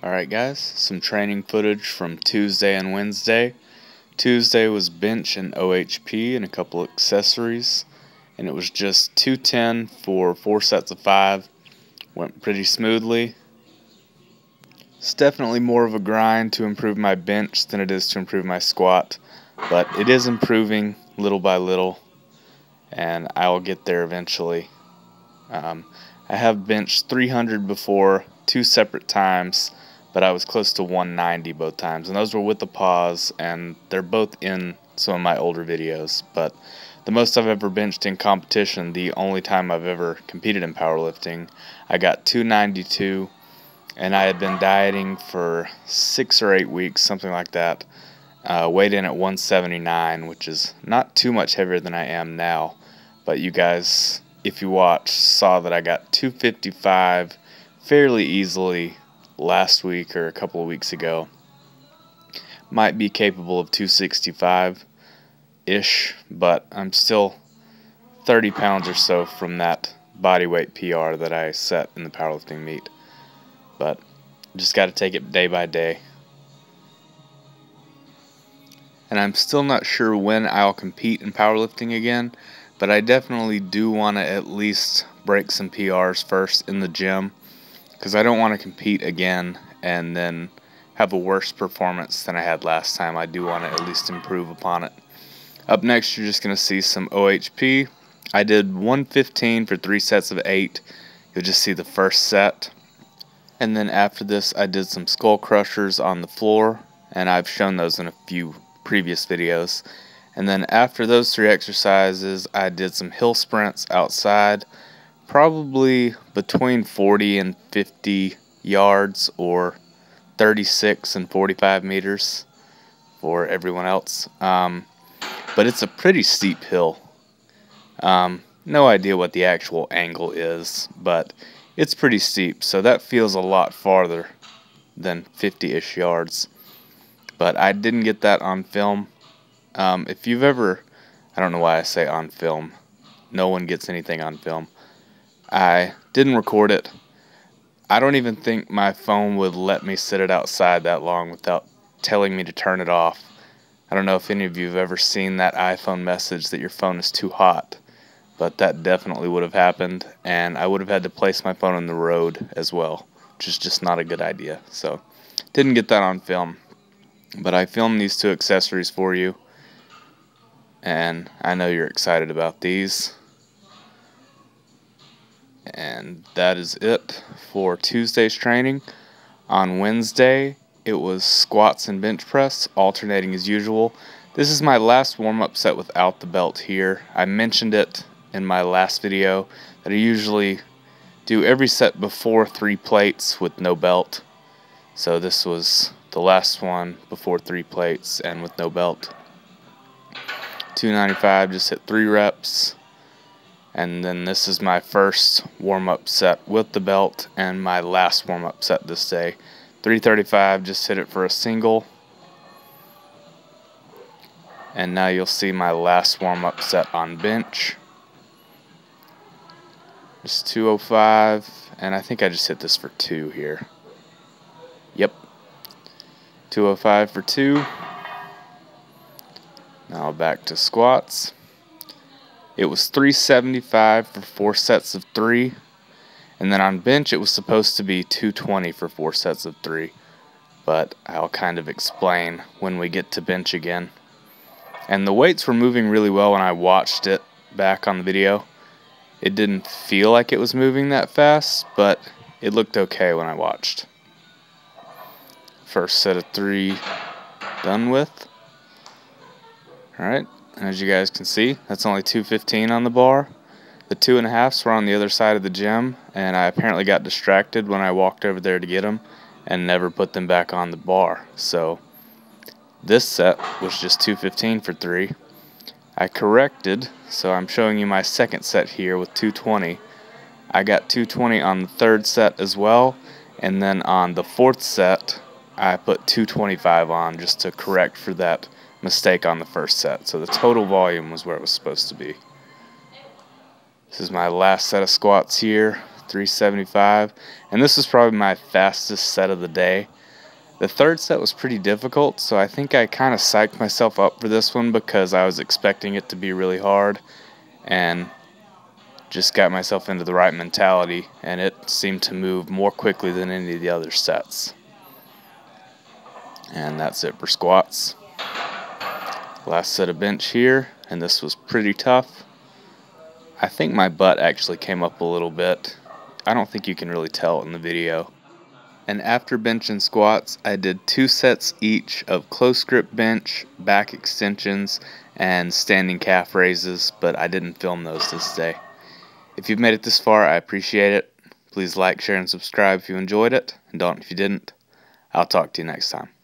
Alright guys, some training footage from Tuesday and Wednesday. Tuesday was bench and OHP and a couple accessories, and it was just 210 for 4 sets of 5. Went pretty smoothly. It's definitely more of a grind to improve my bench than it is to improve my squat, but it is improving little by little, and I'll get there eventually. I have benched 300 before, 2 separate times, but I was close to 190 both times, and those were with the pause, and they're both in some of my older videos. But the most I've ever benched in competition, the only time I've ever competed in powerlifting, I got 292, and I had been dieting for 6 or 8 weeks, something like that. Weighed in at 179, which is not too much heavier than I am now, but you guys, if you watched, saw that I got 255 fairly easily last week or a couple of weeks ago. Might be capable of 265-ish, but I'm still 30 pounds or so from that body weight PR that I set in the powerlifting meet. But just got to take it day by day. And I'm still not sure when I'll compete in powerlifting again, but I definitely do want to at least break some PRs first in the gym, because I don't want to compete again and then have a worse performance than I had last time. I do want to at least improve upon it. Up next, you're just going to see some OHP. I did 115 for 3 sets of 8. You'll just see the first set. And then after this, I did some skull crushers on the floor, and I've shown those in a few previous videos. And then after those 3 exercises, I did some hill sprints outside, probably between 40 and 50 yards, or 36 and 45 meters for everyone else. But it's a pretty steep hill. No idea what the actual angle is, but it's pretty steep, so that feels a lot farther than 50-ish yards. But I didn't get that on film. If you've ever, I don't know why I say on film, no one gets anything on film. I didn't record it. I don't even think my phone would let me sit it outside that long without telling me to turn it off. I don't know if any of you have ever seen that iPhone message that your phone is too hot, but that definitely would have happened, and I would have had to place my phone on the road as well, which is just not a good idea. So, didn't get that on film. But I filmed these 2 accessories for you, and I know you're excited about these. And that is it for Tuesday's training. On Wednesday, it was squats and bench press, alternating as usual. This is my last warm-up set without the belt here. I mentioned it in my last video that I usually do every set before 3 plates with no belt. So this was the last one before 3 plates and with no belt. 295, just hit 3 reps. And then this is my first warm-up set with the belt and my last warm-up set this day. 335, just hit it for a single. And now you'll see my last warm-up set on bench. Just 205, and I think I just hit this for 2 here. Yep. 205 for 2. Now back to squats. It was 375 for 4 sets of 3. And then on bench it was supposed to be 220 for 4 sets of 3. But I'll kind of explain when we get to bench again. And the weights were moving really well when I watched it back on the video. It didn't feel like it was moving that fast, but it looked okay when I watched. First set of 3 done with. Alright, as you guys can see, that's only 215 on the bar. The 2.5s were on the other side of the gym, and I apparently got distracted when I walked over there to get them and never put them back on the bar. So this set was just 215 for 3. I corrected, so I'm showing you my second set here with 220. I got 220 on the 3rd set as well, and then on the 4th set I put 225 on just to correct for that mistake on the 1st set. So the total volume was where it was supposed to be. This is my last set of squats here, 375, and this is probably my fastest set of the day. The third set was pretty difficult, so I think I kind of psyched myself up for this one because I was expecting it to be really hard, and just got myself into the right mentality, and it seemed to move more quickly than any of the other sets. And that's it for squats. Last set of bench here, and this was pretty tough. I think my butt actually came up a little bit. I don't think you can really tell in the video. And after bench and squats, I did 2 sets each of close grip bench, back extensions, and standing calf raises, but I didn't film those this day. If you've made it this far, I appreciate it. Please like, share, and subscribe if you enjoyed it, and don't if you didn't. I'll talk to you next time.